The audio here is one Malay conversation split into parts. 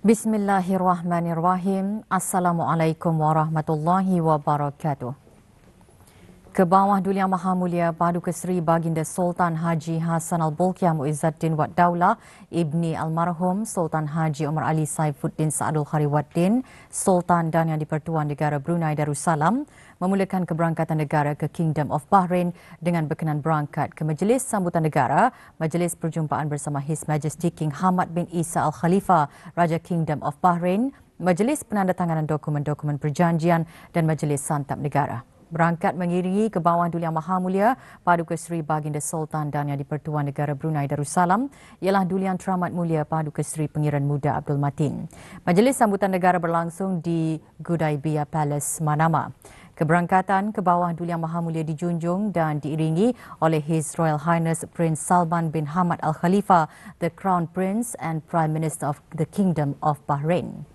Bismillahirrahmanirrahim. Assalamualaikum warahmatullahi wabarakatuh. Kebawah Duli Yang Maha Mulia Paduka Seri Baginda Sultan Haji Hassan Al-Bolkiah Muizzaddin Wad Daulah Ibni Almarhum Sultan Haji Omar Ali Saifuddin Saadul Khariwaddin Sultan dan Yang di-Pertuan Negara Brunei Darussalam memulakan keberangkatan negara ke Kingdom of Bahrain dengan berkenan berangkat ke Majlis Sambutan Negara, Majlis Perjumpaan bersama His Majesty King Hamad bin Isa Al-Khalifa, Raja Kingdom of Bahrain, Majlis Penandatanganan Dokumen-Dokumen Perjanjian dan Majlis Santap Negara. Berangkat mengiringi Kebawah Duli Yang Maha Mulia Paduka Seri Baginda Sultan dan Yang di-Pertuan Negara Brunei Darussalam ialah Duli Yang Teramat Mulia Paduka Seri Pengiran Muda Abdul Matin. Majlis Sambutan Negara berlangsung di Gudaibiya Palace, Manama. Keberangkatan Kebawah Duli Yang Maha Mulia dijunjung dan diiringi oleh His Royal Highness Prince Salman bin Hamad Al Khalifa, the Crown Prince and Prime Minister of the Kingdom of Bahrain.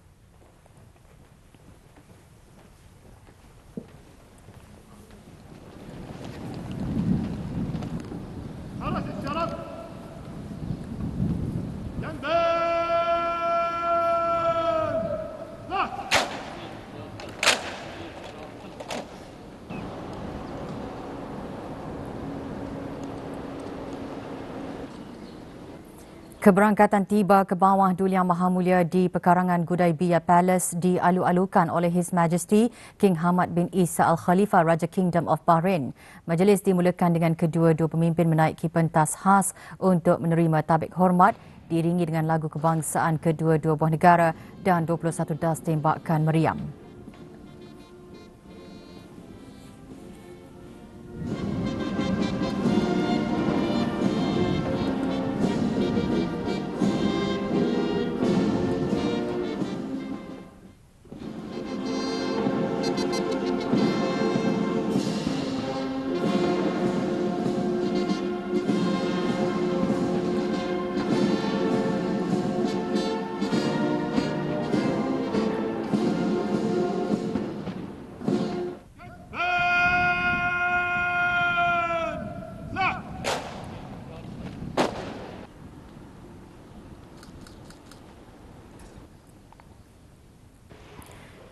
Keberangkatan tiba Kebawah Duli Yang Maha Mulia di pekarangan Gudaibiya Palace dialu-alukan oleh His Majesty King Hamad bin Isa Al-Khalifa, Raja Kingdom of Bahrain. Majlis dimulakan dengan kedua-dua pemimpin menaiki pentas khas untuk menerima tabik hormat diiringi dengan lagu kebangsaan kedua-dua buah negara dan 21 das tembakan meriam.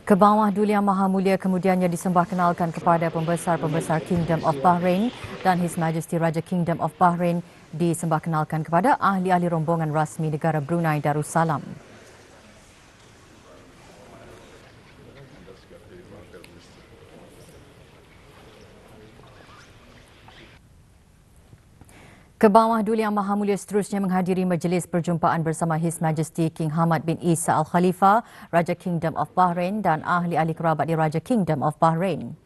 Kebawah Duli Yang Maha Mulia kemudiannya disembahkenalkan kepada pembesar-pembesar Kingdom of Bahrain dan His Majesty Raja Kingdom of Bahrain disembahkenalkan kepada ahli-ahli rombongan rasmi negara Brunei Darussalam. Kebawah Duli Yang Maha Mulia seterusnya menghadiri majlis perjumpaan bersama His Majesty King Hamad bin Isa Al-Khalifa, Raja Kingdom of Bahrain dan ahli-ahli kerabat di Raja Kingdom of Bahrain.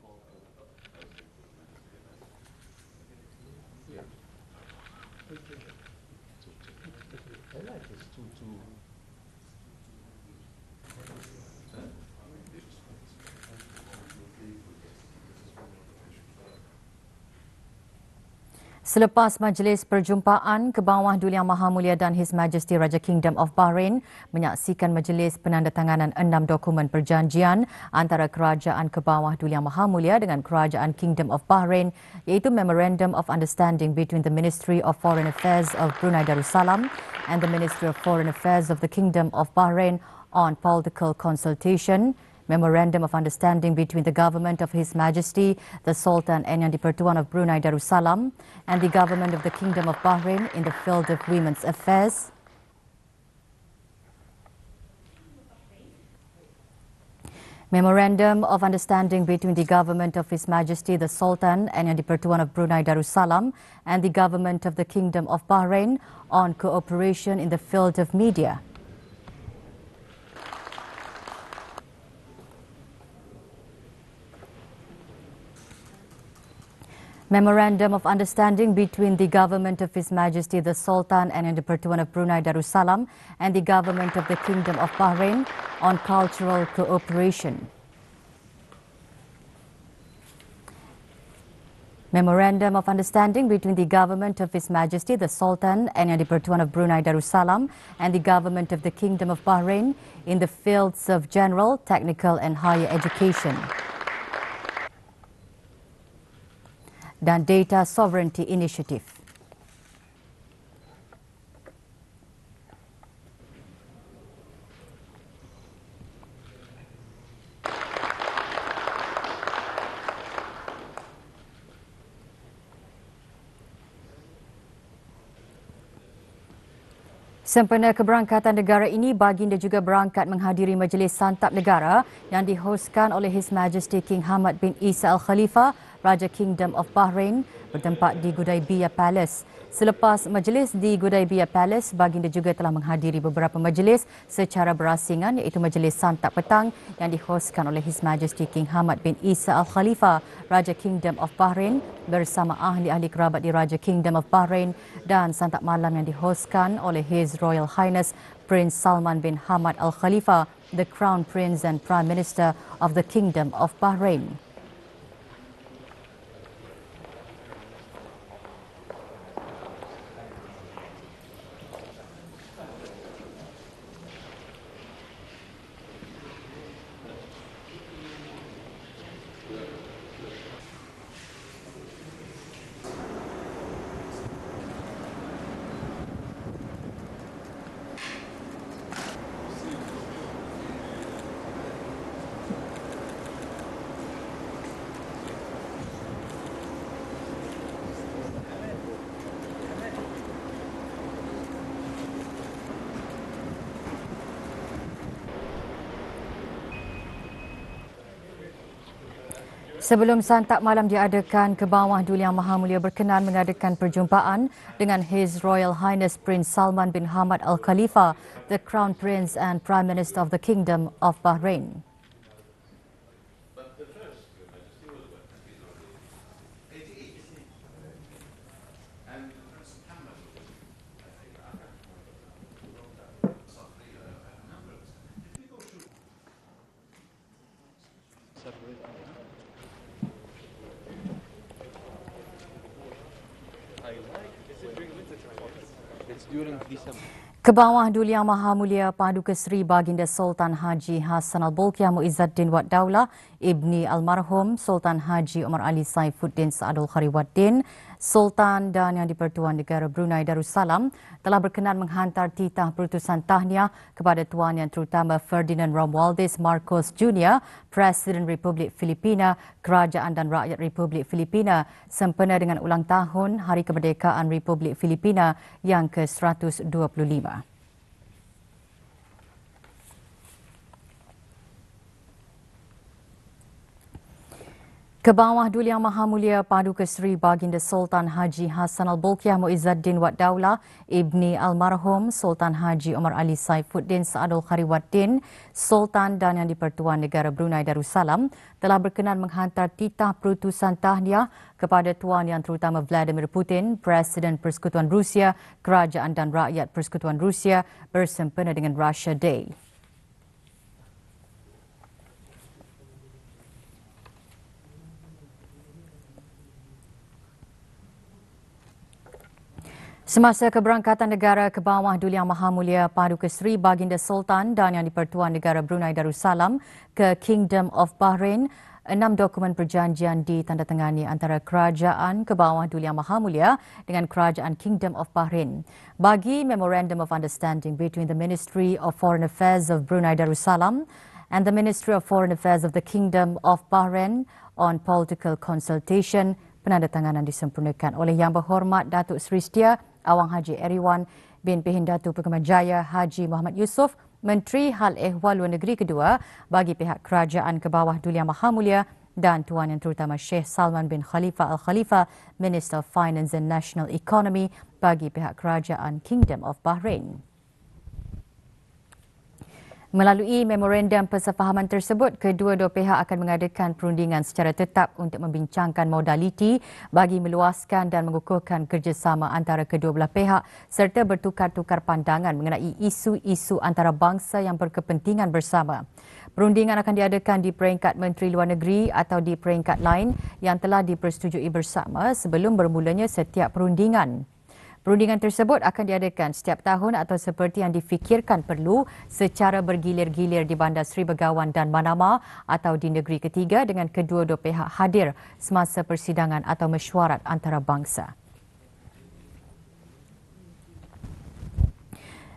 Selepas majlis perjumpaan, Kebawah Duli Yang Maha Mulia dan His Majesty Raja Kingdom of Bahrain menyaksikan majlis penandatanganan 6 dokumen perjanjian antara Kerajaan Kebawah Duli Yang Maha Mulia dengan Kerajaan Kingdom of Bahrain, iaitu Memorandum of Understanding between the Ministry of Foreign Affairs of Brunei Darussalam and the Ministry of Foreign Affairs of the Kingdom of Bahrain on political consultation, Memorandum of Understanding between the Government of His Majesty, the Sultan and Yang di-Pertuan of Brunei Darussalam and the Government of the Kingdom of Bahrain in the field of women's affairs. Memorandum of Understanding between the Government of His Majesty, the Sultan and Yang di-Pertuan of Brunei Darussalam and the Government of the Kingdom of Bahrain on cooperation in the field of media. Memorandum of Understanding between the Government of His Majesty the Sultan and Yang di-Pertuan of Brunei Darussalam and the Government of the Kingdom of Bahrain on cultural cooperation. Memorandum of Understanding between the Government of His Majesty the Sultan and Yang di-Pertuan of Brunei Darussalam and the Government of the Kingdom of Bahrain in the fields of general, technical and higher education. Dan Data Sovereignty Initiative. Sempena keberangkatan negara ini, baginda juga berangkat menghadiri majlis santap negara yang dihoskan oleh His Majesty King Hamad bin Isa Al Khalifa, Raja Kingdom of Bahrain, bertempat di Gudaibiyah Palace. Selepas majlis di Gudaibiyah Palace, baginda juga telah menghadiri beberapa majlis secara berasingan, iaitu majlis santap petang yang dihoskan oleh His Majesty King Hamad bin Isa Al Khalifa, Raja Kingdom of Bahrain, bersama ahli-ahli kerabat di Raja Kingdom of Bahrain, dan santap malam yang dihoskan oleh His Royal Highness Prince Salman bin Hamad Al Khalifa, the Crown Prince and Prime Minister of the Kingdom of Bahrain. Sebelum santap malam diadakan, Kebawah Duli Yang Maha Mulia berkenan mengadakan perjumpaan dengan His Royal Highness Prince Salman bin Hamad Al Khalifa, the Crown Prince and Prime Minister of the Kingdom of Bahrain. Kebawah Duli Yang Maha Mulia Paduka Seri Baginda Sultan Haji Hassan Al-Bolkiah Muizzaddin Wad Daulah Ibni Almarhum Sultan Haji Omar Ali Saifuddin Saadul Khariwaddin, Sultan dan Yang di-Pertuan Negara Brunei Darussalam telah berkenan menghantar titah perutusan tahniah kepada Tuan Yang Terutama Ferdinand Romualdez Marcos Jr., Presiden Republik Filipina, Kerajaan dan Rakyat Republik Filipina sempena dengan ulang tahun Hari Kemerdekaan Republik Filipina yang ke-125. Kebawah Duli Yang Maha Mulia Paduka Seri Baginda Sultan Haji Hassan Al-Bolkiah Muizzaddin Wad Daulah Ibni Almarhum Sultan Haji Omar Ali Saifuddin Saadul Khariwaddin, Sultan dan Yang di-Pertuan Negara Brunei Darussalam telah berkenan menghantar titah perutusan tahniah kepada Tuan Yang Terutama Vladimir Putin, Presiden Persekutuan Rusia, Kerajaan dan Rakyat Persekutuan Rusia bersempena dengan Russia Day. Semasa keberangkatan negara ke bawah Duli Yang Maha Mulia Paduka Seri Baginda Sultan dan Yang di-Pertuan Negara Brunei Darussalam ke Kingdom of Bahrain, 6 dokumen perjanjian ditandatangani antara Kerajaan ke bawah Duli Yang Maha Mulia dengan Kerajaan Kingdom of Bahrain. Bagi Memorandum of Understanding between the Ministry of Foreign Affairs of Brunei Darussalam and the Ministry of Foreign Affairs of the Kingdom of Bahrain on political consultation, penandatanganan disempurnakan oleh Yang Berhormat Datuk Seri Setia Awang Haji Eriwan bin Pehin Datuk Pegamajaya Haji Muhammad Yusof, Menteri Hal Ehwal Luar Negeri kedua bagi pihak Kerajaan ke bawah Duli Yang Maha Mulia dan Tuan Yang Terutama Sheikh Salman bin Khalifa Al Khalifa, Minister of Finance and National Economy bagi pihak Kerajaan Kingdom of Bahrain. Melalui memorandum persefahaman tersebut, kedua-dua pihak akan mengadakan perundingan secara tetap untuk membincangkan modaliti bagi meluaskan dan mengukuhkan kerjasama antara kedua belah pihak serta bertukar-tukar pandangan mengenai isu-isu antarabangsa yang berkepentingan bersama. Perundingan akan diadakan di peringkat Menteri Luar Negeri atau di peringkat lain yang telah dipersetujui bersama sebelum bermulanya setiap perundingan. Perundingan tersebut akan diadakan setiap tahun atau seperti yang difikirkan perlu secara bergilir-gilir di Bandar Seri Begawan dan Manama atau di negeri ketiga dengan kedua-dua pihak hadir semasa persidangan atau mesyuarat antarabangsa.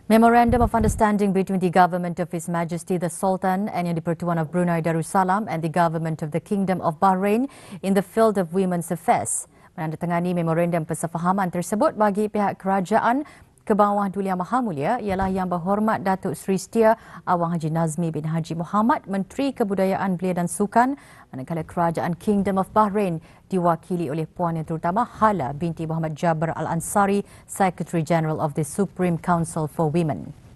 Memorandum of Understanding between the Government of His Majesty the Sultan and Yang di-Pertuan of Brunei Darussalam and the Government of the Kingdom of Bahrain in the field of women's affairs menandatangani memorandum persefahaman tersebut bagi pihak kerajaan ke bawah Duli Yang Maha Mulia ialah Yang Berhormat Datuk Seri Setia Awang Haji Nazmi bin Haji Muhammad, Menteri Kebudayaan Belia dan Sukan, manakala Kerajaan Kingdom of Bahrain diwakili oleh Puan Yang Terutama Hala binti Muhammad Jabir Al-Ansari, Secretary General of the Supreme Council for Women.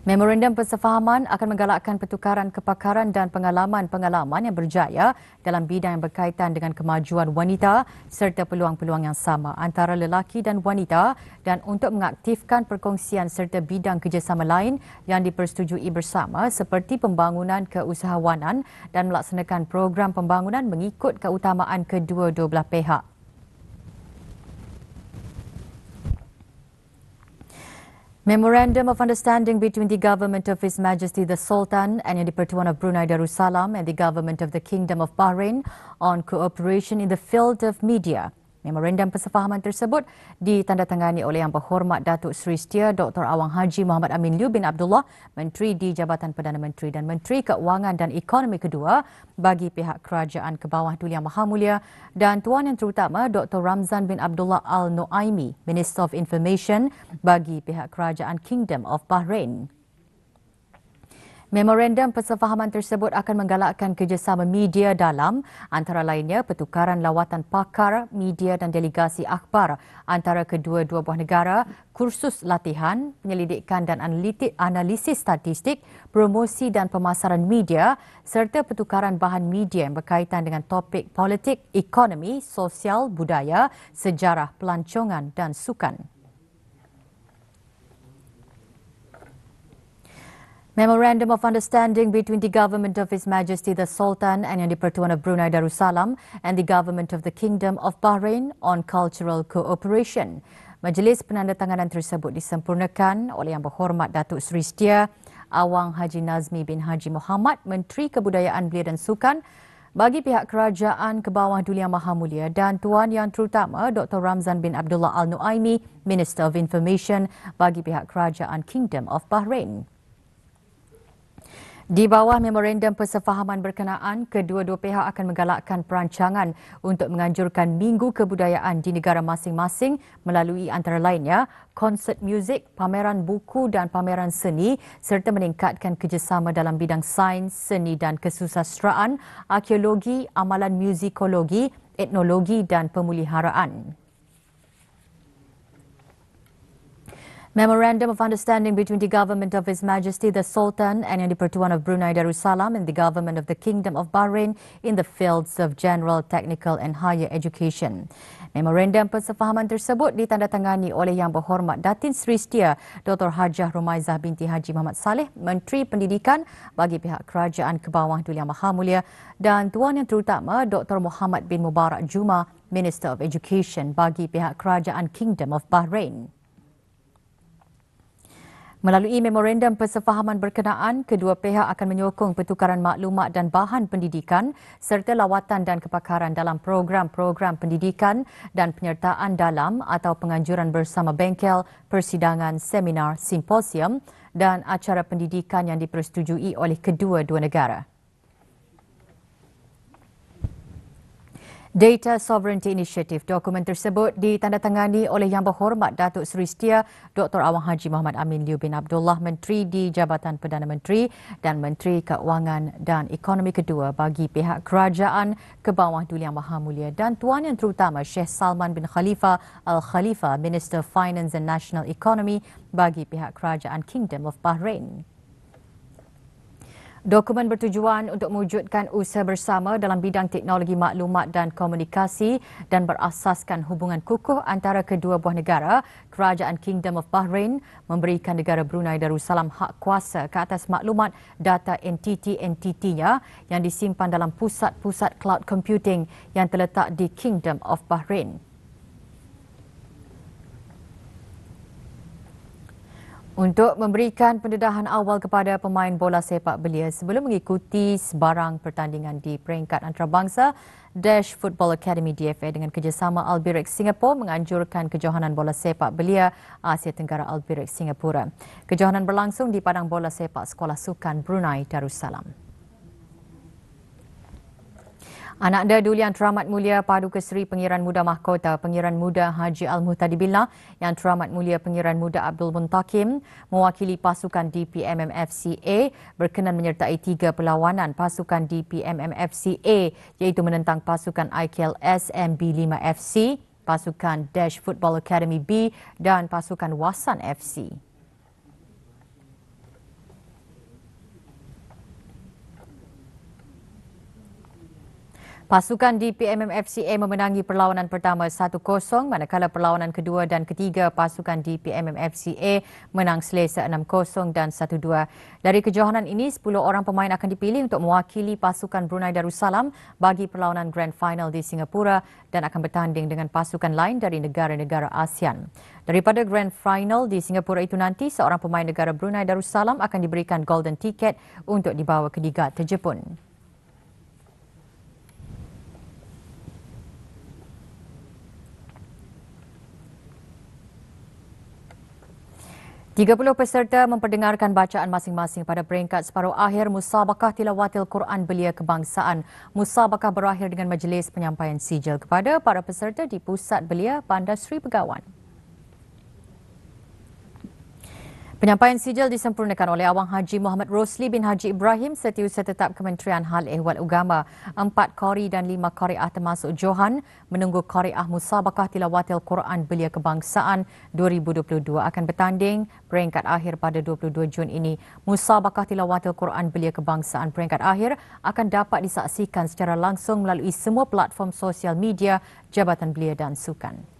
Memorandum persefahaman akan menggalakkan pertukaran kepakaran dan pengalaman-pengalaman yang berjaya dalam bidang yang berkaitan dengan kemajuan wanita serta peluang-peluang yang sama antara lelaki dan wanita, dan untuk mengaktifkan perkongsian serta bidang kerjasama lain yang dipersetujui bersama seperti pembangunan keusahawanan dan melaksanakan program pembangunan mengikut keutamaan kedua-dua belah pihak. Memorandum of Understanding between the Government of His Majesty the Sultan and Yang di-Pertuan of Brunei Darussalam and the Government of the Kingdom of Bahrain on cooperation in the field of media. Memorandum persefahaman tersebut ditandatangani oleh Yang Berhormat Datuk Seri Setia Dr. Awang Haji Muhammad Amin Liew bin Abdullah, Menteri di Jabatan Perdana Menteri dan Menteri Keuangan dan Ekonomi kedua bagi pihak Kerajaan ke bawah Duli Yang Maha Mulia, dan Tuan Yang Terutama Dr. Ramzan bin Abdullah Al-Nuaimi, Minister of Information bagi pihak Kerajaan Kingdom of Bahrain. Memorandum persefahaman tersebut akan menggalakkan kerjasama media dalam antara lainnya pertukaran lawatan pakar, media dan delegasi akhbar antara kedua-dua buah negara, kursus latihan, penyelidikan dan analisis statistik, promosi dan pemasaran media serta pertukaran bahan media yang berkaitan dengan topik politik, ekonomi, sosial, budaya, sejarah, pelancongan dan sukan. Memorandum of Understanding between the Government of His Majesty the Sultan and Yang di-Pertuan of Brunei Darussalam and the Government of the Kingdom of Bahrain on cultural cooperation. Majlis penandatanganan tersebut disempurnakan oleh Yang Berhormat Datuk Seri Setia Awang Haji Nazmi bin Haji Muhammad, Menteri Kebudayaan Belia dan Sukan bagi pihak Kerajaan ke bawah Duli Yang Maha Mulia, dan Tuan Yang Terutama Dr. Ramzan bin Abdullah Al-Nuaimi, Minister of Information bagi pihak Kerajaan Kingdom of Bahrain. Di bawah memorandum persefahaman berkenaan, kedua-dua pihak akan menggalakkan perancangan untuk menganjurkan Minggu Kebudayaan di negara masing-masing melalui antara lainnya konsert muzik, pameran buku dan pameran seni, serta meningkatkan kerjasama dalam bidang sains, seni dan kesusasteraan, arkeologi, amalan muzikologi, etnologi dan pemeliharaan. Memorandum of Understanding between the Government of His Majesty the Sultan and Yang di-Pertuan of Brunei Darussalam and the Government of the Kingdom of Bahrain in the fields of general, technical and higher education. Memorandum persefahaman tersebut ditandatangani oleh Yang Berhormat Datin Seri Setia Dr. Hajah Rumaizah binti Haji Muhammad Saleh, Menteri Pendidikan bagi pihak Kerajaan ke bawah Duli Yang Maha Mulia, dan Tuan Yang Terutama Dr. Muhammad bin Mubarak Juma, Minister of Education bagi pihak Kerajaan Kingdom of Bahrain. Melalui memorandum persefahaman berkenaan, kedua pihak akan menyokong pertukaran maklumat dan bahan pendidikan serta lawatan dan kepakaran dalam program-program pendidikan dan penyertaan dalam atau penganjuran bersama bengkel, persidangan, seminar, simposium dan acara pendidikan yang dipersetujui oleh kedua-dua negara. Data Sovereignty Initiative. Dokumen tersebut ditandatangani oleh Yang Berhormat Datuk Seri Setia Dr. Awang Haji Muhammad Amin Liew bin Abdullah, Menteri di Jabatan Perdana Menteri dan Menteri Keuangan dan Ekonomi kedua bagi pihak Kerajaan ke bawah Duli Yang Maha Mulia, dan Tuan Yang Terutama Sheikh Salman bin Khalifa Al-Khalifa, Minister Finance and National Economy bagi pihak Kerajaan Kingdom of Bahrain. Dokumen bertujuan untuk mewujudkan usaha bersama dalam bidang teknologi maklumat dan komunikasi dan berasaskan hubungan kukuh antara kedua buah negara. Kerajaan Kingdom of Bahrain memberikan negara Brunei Darussalam hak kuasa ke atas maklumat data entiti-entitinya yang disimpan dalam pusat-pusat cloud computing yang terletak di Kingdom of Bahrain. Untuk memberikan pendedahan awal kepada pemain bola sepak belia sebelum mengikuti sebarang pertandingan di peringkat antarabangsa, Dash Football Academy DFA dengan kerjasama Albirex Singapore menganjurkan kejohanan bola sepak belia Asia Tenggara Albirex Singapura. Kejohanan berlangsung di padang bola sepak Sekolah Sukan Brunei Darussalam. Ananda Duli Yang Teramat Mulia Paduka Seri Pengiran Muda Mahkota Pengiran Muda Haji Al-Muhtadi Billah, Yang Teramat Mulia Pengiran Muda Abdul Muntakim mewakili pasukan DPMMFCA berkenan menyertai 3 perlawanan pasukan DPMMFCA iaitu menentang pasukan IKLS MB5FC, pasukan Dash Football Academy B dan pasukan Wasan FC. Pasukan DPMMFCA memenangi perlawanan pertama 1-0 manakala perlawanan kedua dan ketiga pasukan DPMMFCA menang selesa 6-0 dan 1-2. Dari kejohanan ini, 10 orang pemain akan dipilih untuk mewakili pasukan Brunei Darussalam bagi perlawanan Grand Final di Singapura dan akan bertanding dengan pasukan lain dari negara-negara ASEAN. Daripada Grand Final di Singapura itu nanti, seorang pemain negara Brunei Darussalam akan diberikan golden ticket untuk dibawa ke Liga Terjepun. Tiga 30 peserta memperdengarkan bacaan masing-masing pada peringkat separuh akhir Musabakah Tilawatil Quran Belia Kebangsaan. Musabakah berakhir dengan majlis penyampaian sijil kepada para peserta di Pusat Belia Bandar Seri Begawan. Penyampaian sijil disempurnakan oleh Awang Haji Muhammad Rosli bin Haji Ibrahim, Setiausaha Tetap Kementerian Hal Ehwal Agama. 4 qari dan 5 qariah termasuk Johan menunggu qariah Musabakah Tilawatil Quran Belia Kebangsaan 2022 akan bertanding peringkat akhir pada 22 Jun ini. Musabakah Tilawatil Quran Belia Kebangsaan peringkat akhir akan dapat disaksikan secara langsung melalui semua platform sosial media Jabatan Belia dan Sukan.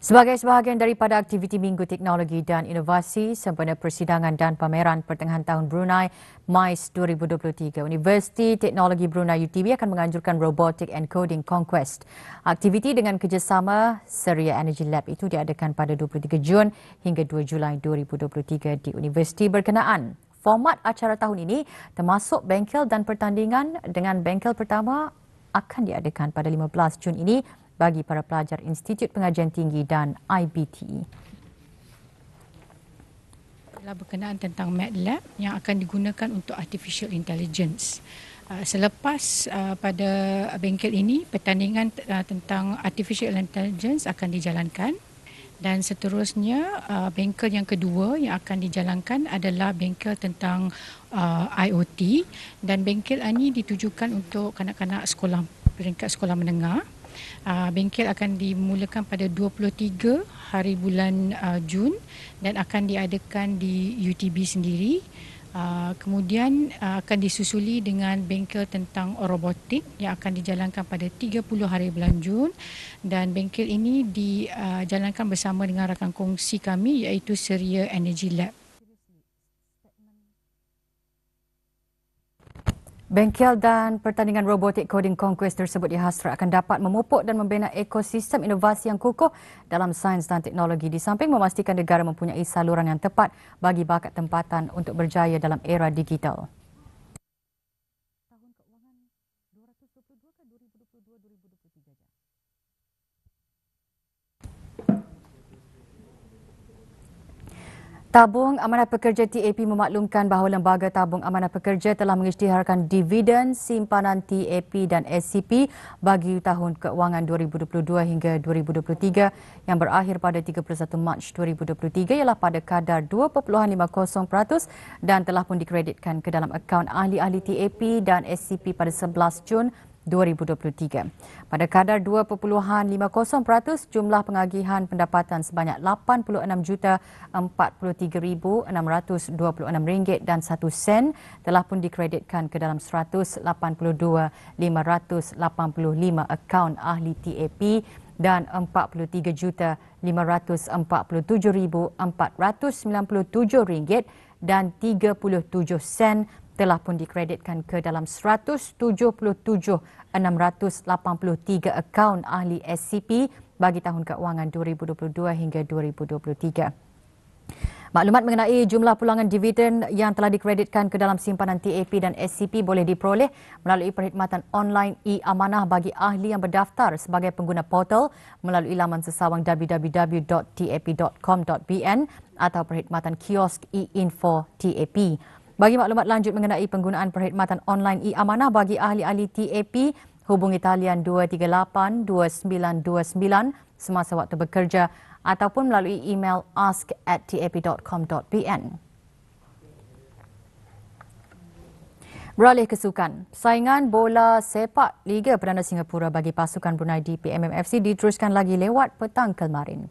Sebagai sebahagian daripada aktiviti Minggu Teknologi dan Inovasi sempena persidangan dan pameran pertengahan tahun Brunei MICE 2023, Universiti Teknologi Brunei UTB akan menganjurkan Robotic and Coding Conquest. Aktiviti dengan kerjasama Seria Energy Lab itu diadakan pada 23 Jun hingga 2 Julai 2023 di universiti berkenaan. Format acara tahun ini termasuk bengkel dan pertandingan dengan bengkel pertama akan diadakan pada 15 Jun ini bagi para pelajar Institut Pengajian Tinggi dan IBTE. Adalah berkenaan tentang MATLAB yang akan digunakan untuk Artificial Intelligence. Selepas pada bengkel ini, pertandingan tentang Artificial Intelligence akan dijalankan dan seterusnya bengkel yang kedua yang akan dijalankan adalah bengkel tentang IoT dan bengkel ini ditujukan untuk kanak-kanak sekolah peringkat sekolah menengah. Bengkel akan dimulakan pada 23 hari bulan Jun dan akan diadakan di UTB sendiri. Kemudian akan disusuli dengan bengkel tentang robotik yang akan dijalankan pada 30 hari bulan Jun dan bengkel ini dijalankan bersama dengan rakan kongsi kami iaitu Seria Energy Lab. Bengkel dan pertandingan Robotic Coding Conquest tersebut dihasrat akan dapat memupuk dan membina ekosistem inovasi yang kukuh dalam sains dan teknologi di samping memastikan negara mempunyai saluran yang tepat bagi bakat tempatan untuk berjaya dalam era digital. Tahun keuangan 222 ke 2022-2023. Tabung Amanah Pekerja TAP memaklumkan bahawa Lembaga Tabung Amanah Pekerja telah mengisytiharkan dividen simpanan TAP dan SCP bagi tahun keuangan 2022 hingga 2023 yang berakhir pada 31 Mac 2023 ialah pada kadar 2.50% dan telah pun dikreditkan ke dalam akaun ahli-ahli TAP dan SCP pada 11 Jun 2023. Pada kadar 2.50%, jumlah pengagihan pendapatan sebanyak RM83,626.1 telah pun dikreditkan ke dalam 182,585 akaun ahli TAP dan RM44,547,497 dan 37 sen telah pun dikreditkan ke dalam 177,683 akaun ahli SCP bagi tahun keuangan 2022 hingga 2023. Maklumat mengenai jumlah pulangan dividen yang telah dikreditkan ke dalam simpanan TAP dan SCP boleh diperoleh melalui perkhidmatan online e-amanah bagi ahli yang berdaftar sebagai pengguna portal melalui laman sesawang www.tap.com.bn atau perkhidmatan kiosk e-info TAP. Bagi maklumat lanjut mengenai penggunaan perkhidmatan online e-amanah bagi ahli-ahli TAP, hubungi talian 238-2929 semasa waktu bekerja ataupun melalui email ask@tap.com.bn. Beralih ke sukan, saingan bola sepak Liga Perdana Singapura bagi pasukan Brunei di PMMFC diteruskan lagi lewat petang kemarin.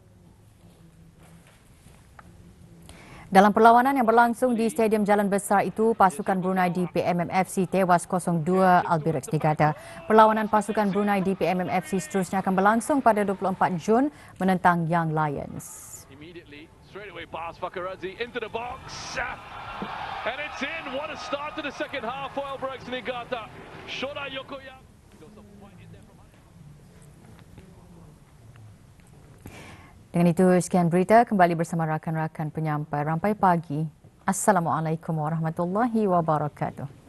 Dalam perlawanan yang berlangsung di Stadium Jalan Besar itu, pasukan Brunei di PMMFC tewas 0-2 Albirex Niigata. Perlawanan pasukan Brunei di PMMFC seterusnya akan berlangsung pada 24 Jun menentang Young Lions. Immediately, straight away pass Fakarazi into the box. And it's in. What a start to the second half for Albirex Niigata. Shota Yokoyama. Dengan itu, sekian berita. Kembali bersama rakan-rakan penyampai Rampai Pagi. Assalamualaikum warahmatullahi wabarakatuh.